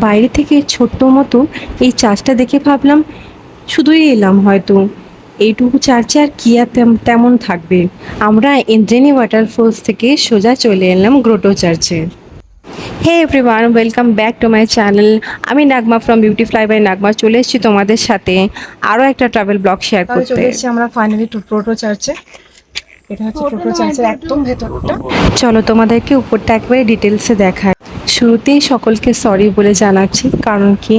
বাইরে থেকে ছোট্ট মতো এই চার্চটা দেখে ভাবলাম শুধুই এলাম হয়তো, এইটুকু চার্চে আর কি আর তেমন থাকবে। আমরা ইন্দ্রাণী ওয়াটারফলস থেকে সোজা চলে এলাম গ্রোটো চার্চে। Hey everyone, welcome back to my channel. আমি Nagma from beauty fly by Nagma চলে এসেছি তোমাদের সাথে আরও একটা ট্রাভেল ব্লগ শেয়ার করতে। চলে এসেছি আমরা ফাইনালি গ্রোটো চার্চে। এটা হচ্ছে গ্রোটো চার্চের একদম ভেতরটা। চলো তোমাদেরকে উপরটা একবারে ডিটেলসে দেখায়। শুরুতেই সকলকে সরি বলে জানাচ্ছি, কারণ কি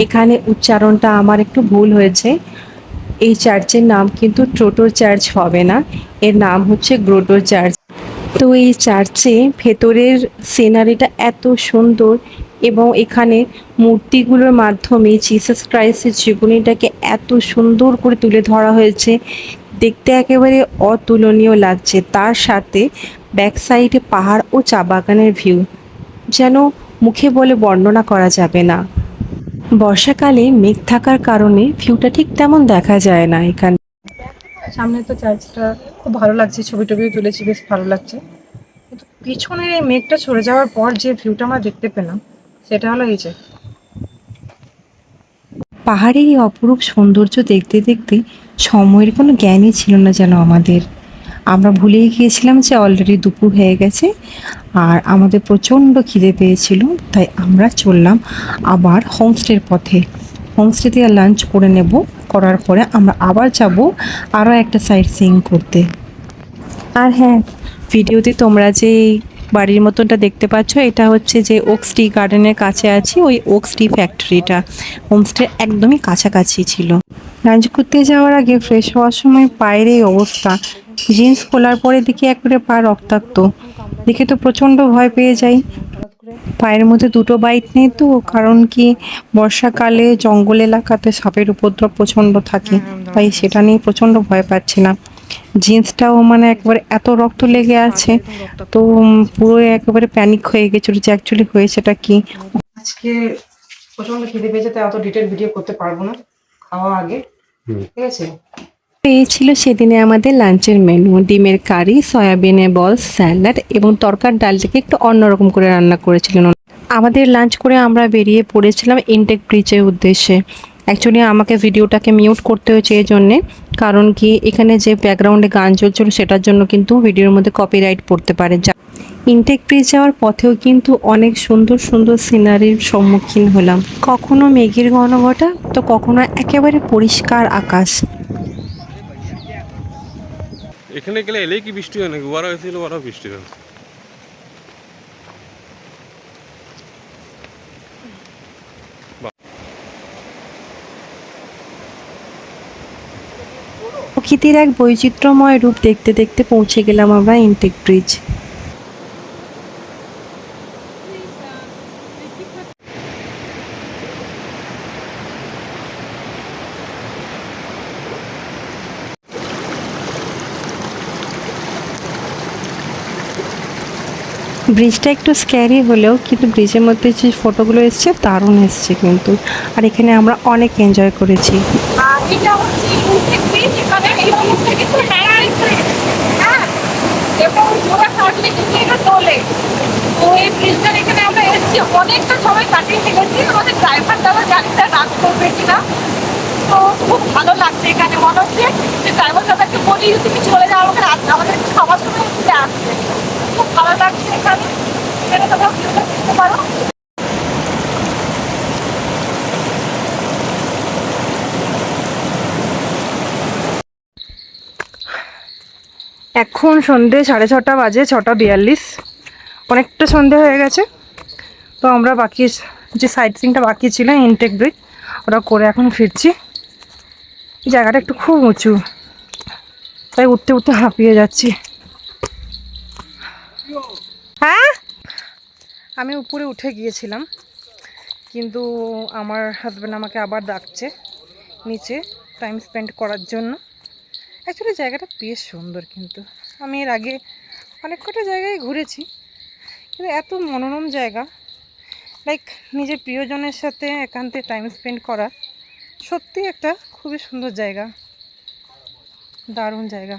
এখানে উচ্চারণটা আমার একটু ভুল হয়েছে। এই চার্চের নাম কিন্তু ট্রোটো চার্চ হবে না, এর নাম হচ্ছে গ্রোটো চার্চ। তো এই চার্চে ভেতরের সিনারিটা এত সুন্দর, এবং এখানে মূর্তিগুলোর মাধ্যমে জিসাস ক্রাইস্টের জীবনীটাকে এত সুন্দর করে তুলে ধরা হয়েছে, দেখতে একেবারে অতুলনীয় লাগছে। তার সাথে ব্যাক সাইডে পাহাড় ও চা বাগানের ভিউ যেন মুখে বলে বর্ণনা করা যাবে না। বর্ষাকালে মেঘ থাকার কারণে ভিউটা ঠিক তেমন দেখা যায় না এখানে। সামনে তো চার্চটা খুব ভালো লাগছে, ছবি টবিও তুলেছি, বেশ ভালো লাগছে। কিন্তু পিছনের এই মেঘটা সরে যাওয়ার পর যে ভিউটা আমরা দেখতে পেলাম সেটা হলো এই যে পাহাড়ের এই অপরূপ সৌন্দর্য দেখতে দেখতে সময়ের কোনো জ্ঞানই ছিল না যেন আমাদের। আমরা ভুলেই গিয়েছিলাম যে অলরেডি দুপুর হয়ে গেছে আর আমাদের প্রচণ্ড খিদে পেয়েছিল, তাই আমরা চললাম আবার হোমস্টের পথে। হোমস্টেতে লাঞ্চ করে নেব, করার পরে আমরা আবার যাব আরও একটা সাইট সিইং করতে। আর হ্যাঁ, ভিডিওতে তোমরা যে বাড়ির মতনটা দেখতে পাচ্ছ, এটা হচ্ছে যে ওকস টি গার্ডেনের কাছে আছে ওই ওকস টি ফ্যাক্টরিটা। হোমস্টে একদমই কাছাকাছি ছিল। লাঞ্চ করতে যাওয়ার আগে ফ্রেশ হওয়ার সময় পায়ের এই অবস্থা, জিন্স খোলার পরে দেখি একবারে পা রক্তাক্ত, দেখে তো প্রচণ্ড ভয় পেয়ে যাই। পায়ের মধ্যে দুটো বাইট নেই তো, কারণ কি বর্ষাকালে জঙ্গল এলাকাতে সাপের উপদ্রব প্রচণ্ড থাকে, তাই সেটা নিয়ে প্রচণ্ড ভয় পাচ্ছিলাম। জিন্সটাও মানে একবারে এত রক্ত লেগে আছে, তো পুরো একেবারে প্যানিক হয়ে গেছিল যে অ্যাকচুয়ালি হয়েছেটা কি। আজকে প্রচন্ড খিদে পেয়েছে, তাই অত ডিটেল ভিডিও করতে পারবো না খাওয়া আগে, ঠিক আছে। এই ছিল সেদিনে আমাদের লাঞ্চের মেনু: ডিমের কারি, সয়াবিনের বল, স্যালাড এবং তরকার ডালটাকে একটু অন্যরকম করে রান্না করেছিলেন। আমাদের লাঞ্চ করে আমরা বেরিয়ে পড়েছিলাম ইনটেক ব্রিজের উদ্দেশ্যে। অ্যাকচুয়ালি আমাকে ভিডিওটাকে মিউট করতে হয়েছে এই জন্যে, কারণ কি এখানে যে ব্যাকগ্রাউন্ডে গান চলছিল সেটার জন্য কিন্তু ভিডিওর মধ্যে কপিরাইট পড়তে পারে। ইনটেক ব্রিজ যাওয়ার পথেও কিন্তু অনেক সুন্দর সুন্দর সিনারির সম্মুখীন হলাম, কখনো মেঘের ঘনঘটা তো কখনো একেবারে পরিষ্কার আকাশ। এখানে গেলে এলেই কি বৃষ্টি হয় নাকি? ওরা হয়েছিল, ওরাও বৃষ্টি হয়। প্রকৃতির এক বৈচিত্র্যময় রূপ দেখতে দেখতে পৌঁছে গেলাম আমরা ইনটেক ব্রিজ। ব্রিজটা একটু স্ক্যারি হলেও কিন্তু ব্রিজের মধ্যে যে ফটোগুলো এসছে দারুণ এসছে কিন্তু, আর এখানে আমরা অনেক এনজয় করেছি। এটা হচ্ছে ইনটেক ব্রিজ, এখানে এই ব্রিজটা কিন্তু হ্যান্ড ব্রিজ, হ্যাঁ, এবং জোড়া কাটলে কিন্তু এটা তোলে। তো এই ব্রিজটার এখানে আমরা এসেছি, অনেকটা সময় কাটিয়ে ফেলেছি। আমাদের ড্রাইভার দাদা গাড়িটা রান করবে কিনা, তো খুব ভালো লাগছে। এখানে মনে হচ্ছে যে ড্রাইভার দাদাকে বলি তুমি চলে যাও, আমাকে আমাদের খাওয়ার সময় এসে আসবে। খুব ভালো লাগছে এখানে, এখানে তোমরা ভিউটা দেখতে পারো। এখন সন্ধে 6:30 বাজে, 6:42, অনেকটা সন্ধে হয়ে গেছে। তো আমরা বাকি যে সাইট সিনটা বাকি ছিল ইনটেক ব্রিজ ওটা করে এখন ফিরছি। এই জায়গাটা একটু খুব উঁচু, তাই উঠতে উঠতে হাঁপিয়ে যাচ্ছি। হ্যাঁ, আমি উপরে উঠে গিয়েছিলাম, কিন্তু আমার হাজব্যান্ড আমাকে আবার ডাকছে নিচে টাইম স্পেন্ড করার জন্য। অ্যাকচুয়ালি জায়গাটা বেশ সুন্দর, কিন্তু আমি এর আগে অনেক কটা জায়গায় ঘুরেছি, কিন্তু এত মনোরম জায়গা, লাইক নিজের প্রিয়জনের সাথে একান্তে টাইম স্পেন্ড করা, সত্যি একটা খুবই সুন্দর জায়গা, দারুণ জায়গা।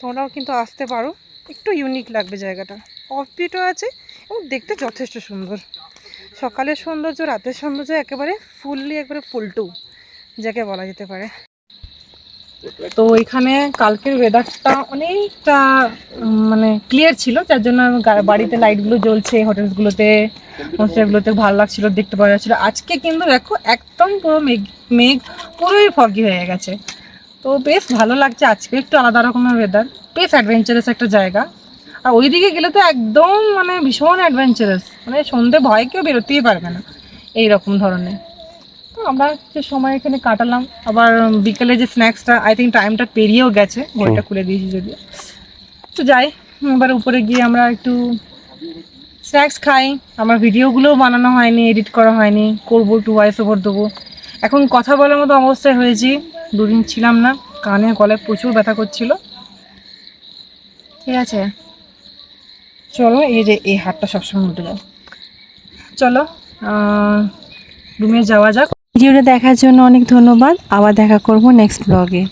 তোমরাও কিন্তু আসতে পারো, একটু ইউনিক লাগবে জায়গাটা, অফবিটও আছে এবং দেখতে যথেষ্ট সুন্দর। সকালের সৌন্দর্য, রাতের সৌন্দর্য একেবারে ফুললি একবারে ফুলটু যাকে বলা যেতে পারে। তো এখানে কালকের ওয়েদারটা অনেকটা মানে ক্লিয়ার ছিল, যার জন্য বাড়িতে লাইটগুলো জ্বলছে, হোটেলগুলোতে, হোমস্টেগুলোতে ভালো লাগছিল, দেখতে পাওয়া যাচ্ছিলো। আজকে কিন্তু দেখো একদম পুরো মেঘ মেঘ পুরোই ফগি হয়ে গেছে। তো বেশ ভালো লাগছে, আজকে একটু আলাদা রকমের ওয়েদার, বেশ অ্যাডভেঞ্চারাস একটা জায়গা। আর ওইদিকে গেলে তো একদম মানে ভীষণ অ্যাডভেঞ্চারাস, মানে সন্ধে ভয় কেউ বেরোতেই পারবে না এইরকম ধরনের। তো আমরা যে সময় এখানে কাটালাম, আবার বিকেলে যে স্ন্যাক্সটা, আই থিঙ্ক টাইমটা পেরিয়েও গেছে, ঘড়িটা খুলে দিয়েছি যদিও। তো যাই, এবার উপরে গিয়ে আমরা একটু স্ন্যাক্স খাই। আমার ভিডিওগুলোও বানানো হয়নি, এডিট করা হয়নি, করবো, একটু ভয়েস ওভার দেবো। এখন কথা বলার মতো অবস্থায় হয়েছি, দুদিন ছিলাম না, কানে গলায় প্রচুর ব্যথা করছিল। ঠিক আছে, চলো, এই যে এই হাতটা সবসময় উঠে যায়, চলো রুমে যাওয়া যাক। ভিডিওটা দেখার জন্য অনেক ধন্যবাদ। আবার দেখা করব নেক্সট ব্লগে।